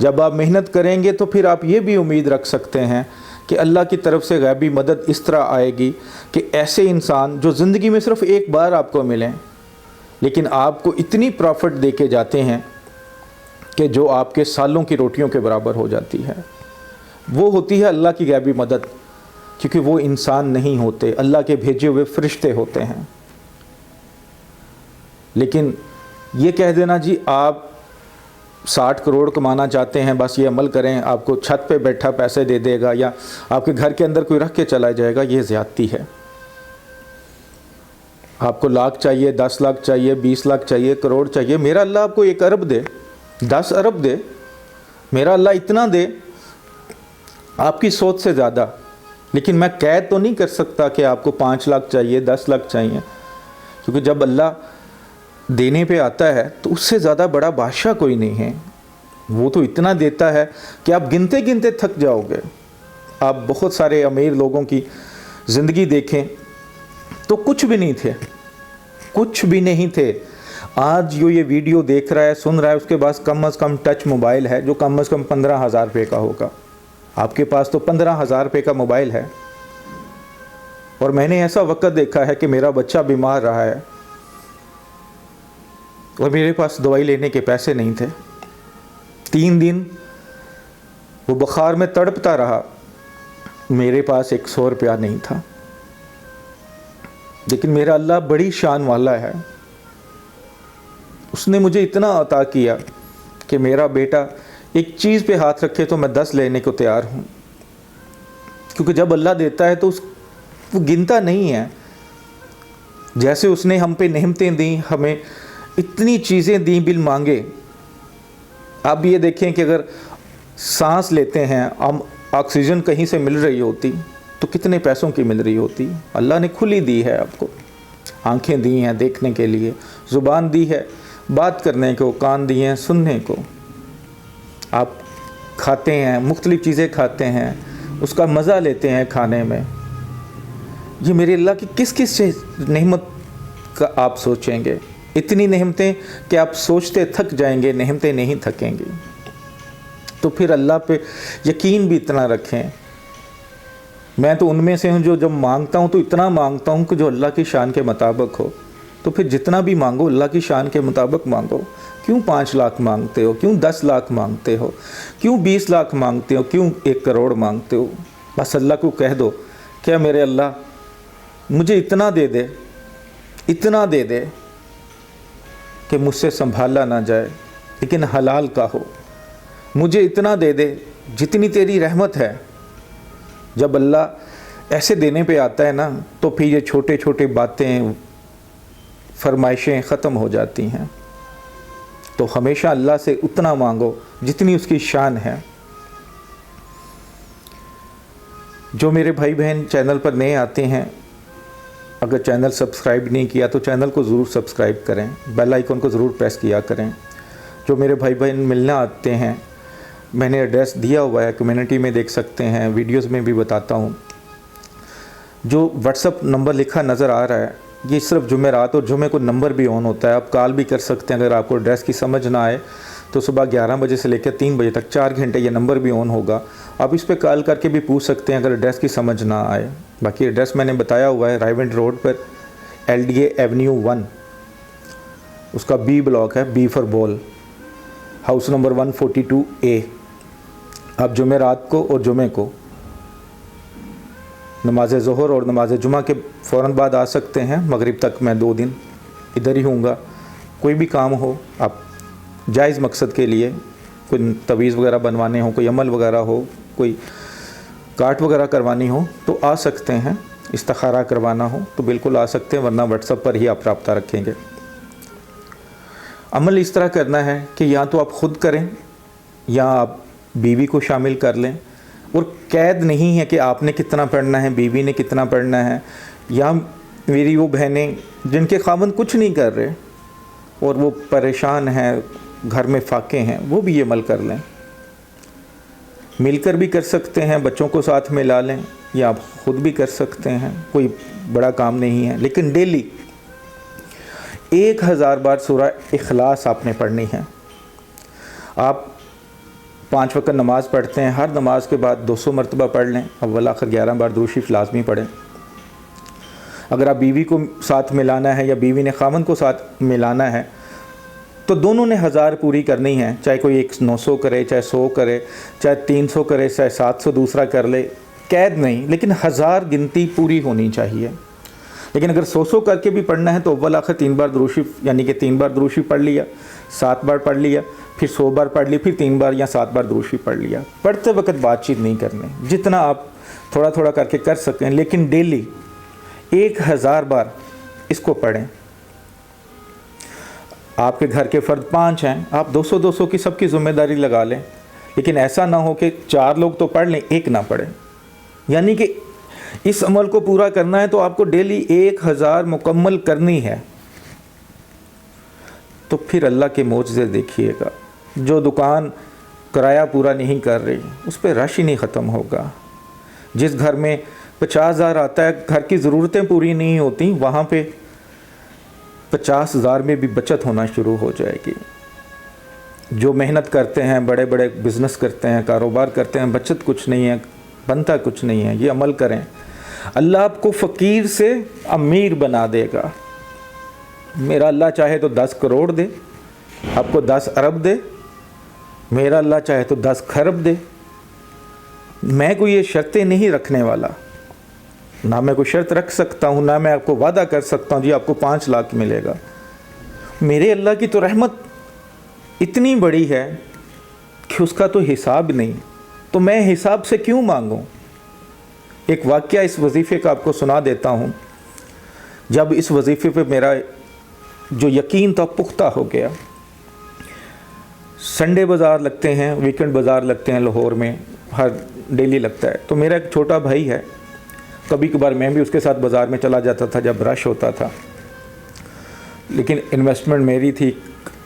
جب آپ محنت کریں گے تو پھر آپ یہ بھی امید رکھ سکتے ہیں کہ اللہ کی طرف سے غیبی مدد اس طرح آئے گی کہ ایسے انسان جو زندگی میں صرف ایک بار آپ کو ملیں لیکن آپ کو اتنی پروفٹ دے کے جاتے ہیں کہ جو آپ کے سالوں کی روٹیوں کے برابر ہو جاتی ہے، وہ ہوتی ہے اللہ کی غیبی مدد، کیونکہ وہ انسان نہیں ہوتے، اللہ کے بھیجے ہوئے فرشتے ہوتے ہیں۔ لیکن یہ کہہ دینا جی آپ 60 کروڑ کمانا چاہتے ہیں، بس یہ عمل کریں، آپ کو چھت پہ بیٹھا پیسے دے دے گا یا آپ کے گھر کے اندر کوئی رکھ کے چلا جائے گا، یہ زیادتی ہے۔ آپ کو لاکھ چاہیے، 10 لاکھ چاہیے، 20 لاکھ چاہیے، کروڑ چاہیے، میرا اللہ آپ کو 1 ارب دے، 10 ارب دے، میرا اللہ اتنا دے آپ کی سوچ سے زیادہ، لیکن میں قید تو نہیں کر سکتا کہ آپ کو 5 لاکھ چاہیے، 10 لاکھ چاہیے، کیونکہ جب اللہ دینے پہ آتا ہے تو اس سے زیادہ بڑا بادشاہ کوئی نہیں ہے۔ وہ تو اتنا دیتا ہے کہ آپ گنتے گنتے تھک جاؤ گے۔ آپ بہت سارے امیر لوگوں کی زندگی دیکھیں تو کچھ بھی نہیں تھے، کچھ بھی نہیں تھے۔ آج جو یہ ویڈیو دیکھ رہا ہے، سن رہا ہے، اس کے پاس کم از کم ٹچ موبائل ہے جو کم از کم 15,000 روپے کا ہوگا۔ آپ کے پاس تو 15,000 روپے کا موبائل ہے، اور میں نے ایسا وقت دیکھا ہے کہ میرا بچہ بیمار رہا ہے اور میرے پاس دوائی لینے کے پیسے نہیں تھے۔ 3 دن وہ بخار میں تڑپتا رہا، میرے پاس 100 روپیہ نہیں تھا۔ لیکن میرا اللہ بڑی شان والا ہے، اس نے مجھے اتنا عطا کیا کہ میرا بیٹا ایک چیز پہ ہاتھ رکھے تو میں 10 لینے کو تیار ہوں، کیونکہ جب اللہ دیتا ہے تو وہ گنتا نہیں ہے۔ جیسے اس نے ہم پہ نعمتیں دیں، ہمیں اتنی چیزیں دیں بل مانگے۔ آپ یہ دیکھیں کہ اگر سانس لیتے ہیں، ہم آکسیجن کہیں سے مل رہی ہوتی تو کتنے پیسوں کی مل رہی ہوتی۔ اللہ نے کھلی دی ہے آپ کو، آنکھیں دی ہیں دیکھنے کے لیے، زبان دی ہے بات کرنے کو، کان دیے ہیں سننے کو۔ آپ کھاتے ہیں، مختلف چیزیں کھاتے ہیں، اس کا مزہ لیتے ہیں کھانے میں۔ یہ میرے اللہ کی کس کس نعمت کا آپ سوچیں گے؟ اتنی نعمتیں کہ آپ سوچتے تھک جائیں گے، نعمتیں نہیں تھکیں گی۔ تو پھر اللہ پہ یقین بھی اتنا رکھیں۔ میں تو ان میں سے ہوں جو جب مانگتا ہوں تو اتنا مانگتا ہوں کہ جو اللہ کی شان کے مطابق ہو۔ تو پھر جتنا بھی مانگو اللہ کی شان کے مطابق مانگو۔ کیوں 5 لاکھ مانگتے ہو؟ کیوں 10 لاکھ مانگتے ہو؟ کیوں 20 لاکھ مانگتے ہو؟ کیوں 1 کروڑ مانگتے ہو؟ بس اللہ کو کہہ دو کہ میرے اللہ مجھے اتنا دے دے، اتنا دے دے کہ مجھ سے سنبھالا نہ جائے لیکن حلال کا ہو۔ مجھے اتنا دے دے جتنی تیری رحمت ہے۔ جب اللہ ایسے دینے پہ آتا ہے نا تو پھر یہ چھوٹے چھوٹے باتیں، فرمائشیں ختم ہو جاتی ہیں۔ تو ہمیشہ اللہ سے اتنا مانگو جتنی اس کی شان ہے۔ جو میرے بھائی بہن چینل پر نئے آتے ہیں، اگر چینل سبسکرائب نہیں کیا تو چینل کو ضرور سبسکرائب کریں، بیل آئیکن کو ضرور پریس کیا کریں۔ جو میرے بھائی بہن ملنا آتے ہیں، میں نے ایڈریس دیا ہوا ہے، کمیونٹی میں دیکھ سکتے ہیں، ویڈیوز میں بھی بتاتا ہوں۔ جو واٹس ایپ نمبر لکھا نظر آ رہا ہے، یہ صرف جمعرات اور جمعے کو نمبر بھی آن ہوتا ہے، آپ کال بھی کر سکتے ہیں۔ اگر آپ کو ایڈریس کی سمجھ نہ آئے تو صبح 11 بجے سے لے کے 3 بجے تک 4 گھنٹے یہ نمبر بھی آن ہوگا، آپ اس پہ کال کر کے بھی پوچھ سکتے ہیں اگر ایڈریس کی سمجھ نہ آئے۔ باقی ایڈریس میں نے بتایا ہوا ہے، رائے ونڈ روڈ پر LDA ایونیو 1، اس کا B بلاک ہے، B for ball, house number 142A۔ آپ جمعرات کو اور جمعے کو نماز ظہر اور نماز جمعہ کے فوراً بعد آ سکتے ہیں۔ مغرب تک میں 2 دن ادھر ہی ہوں گا۔ کوئی بھی کام ہو، آپ جائز مقصد کے لیے، کوئی تویز وغیرہ بنوانے ہو، کوئی عمل وغیرہ ہو، کوئی کاٹ وغیرہ کروانی ہو تو آ سکتے ہیں۔ استخارہ کروانا ہو تو بالکل آ سکتے ہیں، ورنہ واٹس ایپ پر ہی آپ رابطہ رکھیں گے۔ عمل اس طرح کرنا ہے کہ یا تو آپ خود کریں یا آپ بیوی کو شامل کر لیں، اور قید نہیں ہے کہ آپ نے کتنا پڑھنا ہے، بیوی نے کتنا پڑھنا ہے، یا میری وہ بہنیں جن کے خاوند کچھ نہیں کر رہے اور وہ پریشان ہیں، گھر میں فاقے ہیں، وہ بھی یہ عمل کر لیں۔ مل کر بھی کر سکتے ہیں، بچوں کو ساتھ میں لا لیں، یا آپ خود بھی کر سکتے ہیں، کوئی بڑا کام نہیں ہے۔ لیکن ڈیلی 1000 بار سورہ اخلاص آپ نے پڑھنی ہے۔ آپ 5 وقت نماز پڑھتے ہیں، ہر نماز کے بعد 200 مرتبہ پڑھ لیں، اول آخر 11 بار درود شریف لازمی پڑھیں۔ اگر آپ بیوی کو ساتھ ملانا ہے یا بیوی نے خاوند کو ساتھ ملانا ہے تو دونوں نے 1000 پوری کرنی ہے، چاہے کوئی ایک 900 کرے، چاہے 100 کرے، چاہے 300 کرے، چاہے 700 دوسرا کر لے، قید نہیں، لیکن 1000 گنتی پوری ہونی چاہیے۔ لیکن اگر 100 کر کے بھی پڑھنا ہے تو اول آخر 3 بار درود شریف، یعنی کہ 3 بار درود شریف پڑھ لیا، 7 بار پڑھ لیا، پھر 100 بار پڑھ لی، پھر 3 بار یا 7 بار درود شریف پڑھ لیا۔ پڑھتے وقت بات چیت نہیں کرنی، جتنا آپ تھوڑا تھوڑا کر کے کر سکیں، لیکن ڈیلی 1000 بار اس کو پڑھیں۔ آپ کے گھر کے فرد 5 ہیں، آپ 200 کی سب کی ذمہ داری لگا لیں، لیکن ایسا نہ ہو کہ 4 لوگ تو پڑھ لیں، 1 نہ پڑھیں۔ یعنی کہ اس عمل کو پورا کرنا ہے تو آپ کو ڈیلی 1000 مکمل کرنی ہے، تو پھر اللہ کے معجزے دیکھیے گا۔ جو دکان کرایہ پورا نہیں کر رہی اس پہ رش ہی نہیں ختم ہوگا۔ جس گھر میں 50,000 آتا ہے، گھر کی ضرورتیں پوری نہیں ہوتی، وہاں پہ 50,000 میں بھی بچت ہونا شروع ہو جائے گی۔ جو محنت کرتے ہیں، بڑے بڑے بزنس کرتے ہیں، کاروبار کرتے ہیں، بچت کچھ نہیں ہے، بنتا کچھ نہیں ہے، یہ عمل کریں، اللہ آپ کو فقیر سے امیر بنا دے گا۔ میرا اللہ چاہے تو 10 کروڑ دے، آپ کو 10 ارب دے، میرا اللہ چاہے تو 10 کھرب دے۔ میں کوئی یہ شرطیں نہیں رکھنے والا، نہ میں کوئی شرط رکھ سکتا ہوں، نہ میں آپ کو وعدہ کر سکتا ہوں جی آپ کو 5 لاکھ ملے گا۔ میرے اللہ کی تو رحمت اتنی بڑی ہے کہ اس کا تو حساب نہیں، تو میں حساب سے کیوں مانگوں۔ ایک واقعہ اس وظیفے کا آپ کو سنا دیتا ہوں۔ جب اس وظیفے پہ میرا جو یقین تھا پختہ ہو گیا، سنڈے بازار لگتے ہیں، ویکنڈ بازار لگتے ہیں لاہور میں، ہر ڈیلی لگتا ہے، تو میرا ایک چھوٹا بھائی ہے، کبھی کبھار میں بھی اس کے ساتھ بازار میں چلا جاتا تھا جب رش ہوتا تھا، لیکن انویسٹمنٹ میری تھی،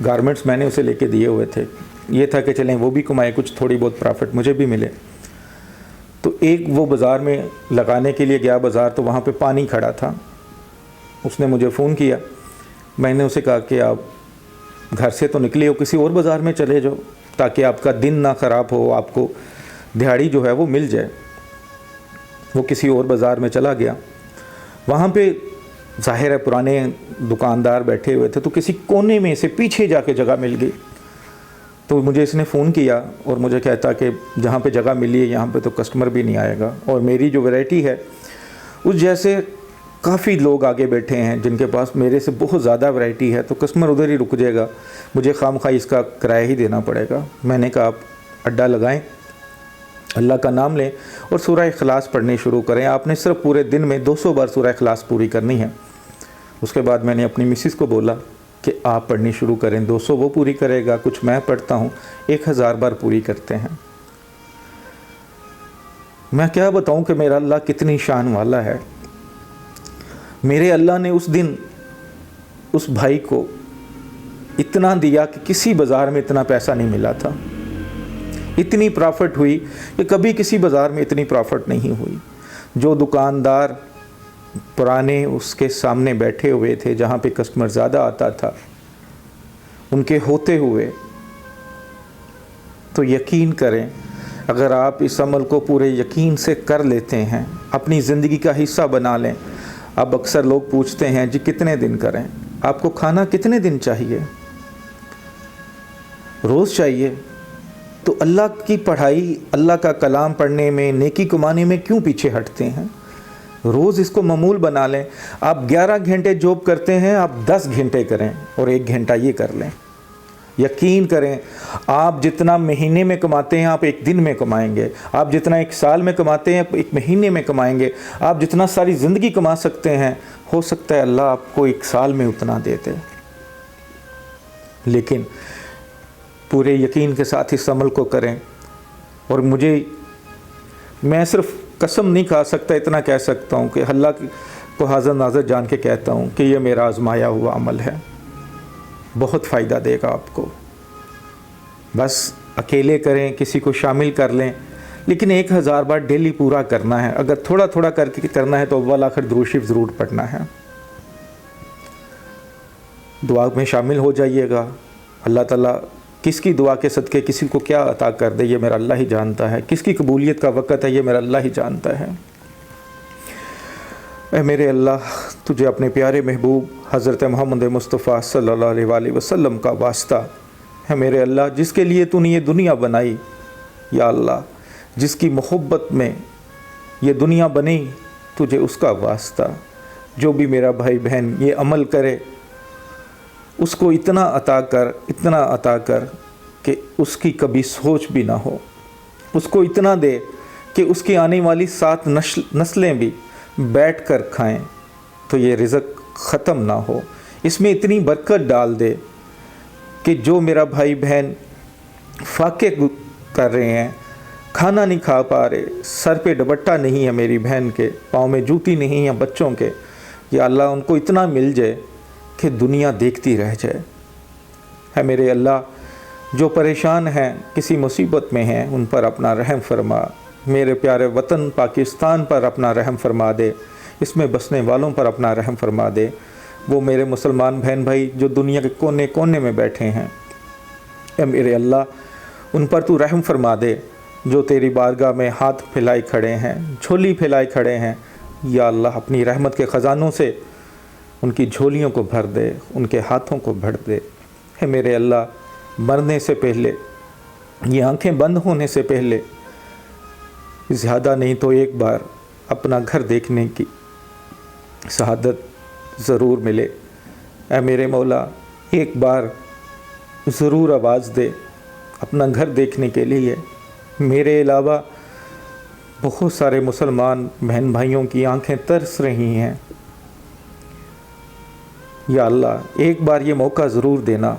گارمنٹس میں نے اسے لے کے دیے ہوئے تھے، یہ تھا کہ چلیں وہ بھی کمائے، کچھ تھوڑی بہت پرافٹ مجھے بھی ملے۔ تو ایک وہ بازار میں لگانے کے لیے گیا بازار، تو وہاں پہ پانی کھڑا تھا، اس نے مجھے فون کیا، میں نے اسے کہا کہ آپ گھر سے تو نکلے ہو، کسی اور بازار میں چلے جاؤ تاکہ آپ کا دن نہ خراب ہو، آپ کو دہاڑی جو ہے وہ مل جائے۔ وہ کسی اور بازار میں چلا گیا، وہاں پہ ظاہر ہے پرانے دکاندار بیٹھے ہوئے تھے، تو کسی کونے میں سے پیچھے جا کے جگہ مل گئی، تو مجھے اس نے فون کیا اور مجھے کہتا کہ جہاں پہ جگہ ملی ہے یہاں پہ تو کسٹمر بھی نہیں آئے گا، اور میری جو ویرائٹی ہے اس جیسے کافی لوگ آگے بیٹھے ہیں جن کے پاس میرے سے بہت زیادہ ویرائٹی ہے، تو کسٹمر ادھر ہی رک جائے گا، مجھے خام خواہ اس کا کرایہ ہی دینا پڑے گا۔ میں نے کہا آپ اڈا لگائیں، اللہ کا نام لیں اور سورہ اخلاص پڑھنی شروع کریں۔ آپ نے صرف پورے دن میں 200 بار سورہ اخلاص پوری کرنی ہے۔ اس کے بعد میں نے اپنی مسز کو بولا کہ آپ پڑھنی شروع کریں، 200 وہ پوری کرے گا، کچھ میں پڑھتا ہوں، 1000 بار پوری کرتے ہیں۔ میں کیا بتاؤں کہ میرا اللہ کتنی شان والا ہے۔ میرے اللہ نے اس دن اس بھائی کو اتنا دیا کہ کسی بازار میں اتنا پیسہ نہیں ملا تھا، اتنی پرافٹ ہوئی کہ کبھی کسی بازار میں اتنی پرافٹ نہیں ہوئی۔ جو دکاندار پرانے اس کے سامنے بیٹھے ہوئے تھے جہاں پہ کسٹمر زیادہ آتا تھا، ان کے ہوتے ہوئے، تو یقین کریں اگر آپ اس عمل کو پورے یقین سے کر لیتے ہیں، اپنی زندگی کا حصہ بنا لیں۔ اب اکثر لوگ پوچھتے ہیں جی کتنے دن کریں، آپ کو کھانا کتنے دن چاہیے؟ روز چاہیے؟ تو اللہ کی پڑھائی، اللہ کا کلام پڑھنے میں، نیکی کمانے میں کیوں پیچھے ہٹتے ہیں؟ روز اس کو معمول بنا لیں۔ آپ 11 گھنٹے جاب کرتے ہیں، آپ 10 گھنٹے کریں اور 1 گھنٹہ یہ کر لیں۔ یقین کریں آپ جتنا مہینے میں کماتے ہیں آپ 1 دن میں کمائیں گے، آپ جتنا 1 سال میں کماتے ہیں 1 مہینے میں کمائیں گے، آپ جتنا ساری زندگی کما سکتے ہیں ہو سکتا ہے اللہ آپ کو 1 سال میں اتنا دے دے۔ لیکن پورے یقین کے ساتھ اس عمل کو کریں۔ اور میں صرف قسم نہیں کھا سکتا، اتنا کہہ سکتا ہوں کہ اللہ کو حاضر ناظر جان کے کہتا ہوں کہ یہ میرا آزمایا ہوا عمل ہے، بہت فائدہ دے گا آپ کو۔ بس اکیلے کریں، کسی کو شامل کر لیں، لیکن 1000 بار ڈیلی پورا کرنا ہے۔ اگر تھوڑا تھوڑا کر کے کرنا ہے تو اول آخر درود شریف ضرور پڑھنا ہے۔ دعا میں شامل ہو جائیے گا، اللہ تعالیٰ کس کی دعا کے صدقے کسی کو کیا عطا کر دے یہ میرا اللہ ہی جانتا ہے، کس کی قبولیت کا وقت ہے یہ میرا اللہ ہی جانتا ہے۔ اے میرے اللہ، تجھے اپنے پیارے محبوب حضرت محمد مصطفیٰ صلی اللہ علیہ وآلہ وسلم کا واسطہ ہے میرے اللہ، جس کے لیے تو نے یہ دنیا بنائی، یا اللہ جس کی محبت میں یہ دنیا بنی، تجھے اس کا واسطہ، جو بھی میرا بھائی بہن یہ عمل کرے اس کو اتنا عطا کر کہ اس کی کبھی سوچ بھی نہ ہو، اس کو اتنا دے کہ اس کی آنے والی 7 نسلیں بھی بیٹھ کر کھائیں تو یہ رزق ختم نہ ہو، اس میں اتنی برکت ڈال دے کہ جو میرا بھائی بہن فاقے کر رہے ہیں، کھانا نہیں کھا پا رہے، سر پہ دوپٹہ نہیں ہے میری بہن کے، پاؤں میں جوتی نہیں ہے بچوں کے، یا اللہ ان کو اتنا مل جائے کہ دنیا دیکھتی رہ جائے۔ ہے میرے اللہ، جو پریشان ہیں، کسی مصیبت میں ہیں، ان پر اپنا رحم فرما، میرے پیارے وطن پاکستان پر اپنا رحم فرما دے، اس میں بسنے والوں پر اپنا رحم فرما دے، وہ میرے مسلمان بہن بھائی جو دنیا کے کونے کونے میں بیٹھے ہیں، اے میرے اللہ ان پر تو رحم فرما دے، جو تیری بارگاہ میں ہاتھ پھیلائے کھڑے ہیں، جھولی پھیلائے کھڑے ہیں، یا اللہ اپنی رحمت کے خزانوں سے ان کی جھولیوں کو بھر دے، ان کے ہاتھوں کو بھر دے۔ ہے میرے اللہ، مرنے سے پہلے، یہ آنکھیں بند ہونے سے پہلے، زیادہ نہیں تو ایک بار اپنا گھر دیکھنے کی سعادت ضرور ملے۔ اے میرے مولا، ایک بار ضرور آواز دے اپنا گھر دیکھنے کے لیے۔ میرے علاوہ بہت سارے مسلمان بہن بھائیوں کی آنکھیں ترس رہی ہیں، یا اللہ ایک بار یہ موقع ضرور دینا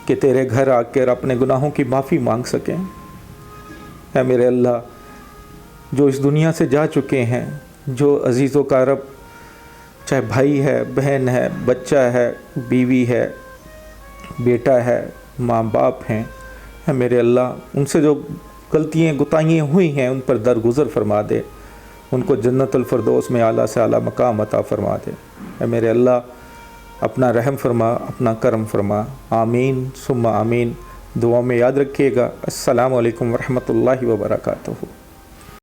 کہ تیرے گھر آ کر اپنے گناہوں کی معافی مانگ سکیں۔ اے میرے اللہ، جو اس دنیا سے جا چکے ہیں، جو عزیز و اقارب، چاہے بھائی ہے، بہن ہے، بچہ ہے، بیوی ہے، بیٹا ہے، ماں باپ ہیں، اے میرے اللہ ان سے جو غلطیاں گتائیاں ہوئی ہیں ان پر درگزر فرما دے، ان کو جنت الفردوس میں اعلیٰ سے اعلیٰ مقام عطا فرما دے۔ اے میرے اللہ اپنا رحم فرما، اپنا کرم فرما، آمین ثم آمین۔ دعا میں یاد رکھیے گا۔ السلام علیکم ورحمۃ اللہ وبرکاتہ۔